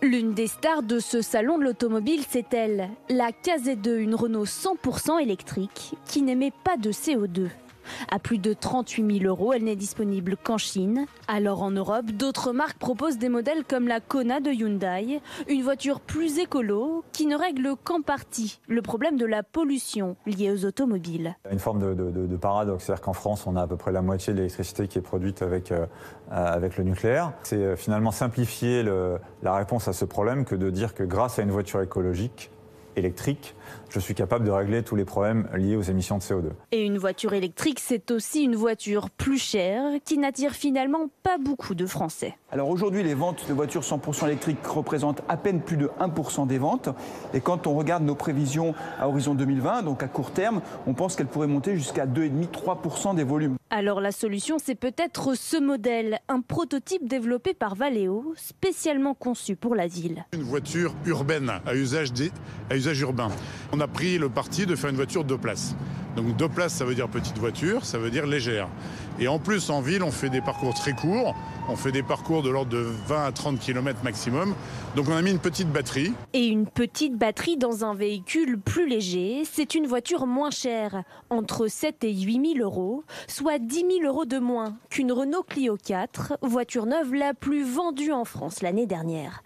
L'une des stars de ce salon de l'automobile, c'est elle, la KZ2, une Renault 100% électrique qui n'émet pas de CO2. À plus de 38 000 €, elle n'est disponible qu'en Chine. Alors en Europe, d'autres marques proposent des modèles comme la Kona de Hyundai, une voiture plus écolo qui ne règle qu'en partie le problème de la pollution liée aux automobiles. Une forme de paradoxe, c'est-à-dire qu'en France, on a à peu près la moitié de l'électricité qui est produite avec le nucléaire. C'est finalement simplifier la réponse à ce problème que de dire que grâce à une voiture électrique, je suis capable de régler tous les problèmes liés aux émissions de CO2. Et une voiture électrique, c'est aussi une voiture plus chère qui n'attire finalement pas beaucoup de Français. Alors aujourd'hui, les ventes de voitures 100% électriques représentent à peine plus de 1% des ventes. Et quand on regarde nos prévisions à horizon 2020, donc à court terme, on pense qu'elles pourraient monter jusqu'à 2,5-3% des volumes. Alors la solution, c'est peut-être ce modèle, un prototype développé par Valeo, spécialement conçu pour la ville. Une voiture urbaine, à usage urbain. On a pris le parti de faire une voiture 2 places. Donc 2 places, ça veut dire petite voiture, ça veut dire légère. Et en plus, en ville, on fait des parcours très courts. On fait des parcours de l'ordre de 20 à 30 km maximum. Donc on a mis une petite batterie. Et une petite batterie dans un véhicule plus léger, c'est une voiture moins chère, entre 7 et 8 000 €, soit 10 000 € de moins qu'une Renault Clio 4, voiture neuve la plus vendue en France l'année dernière.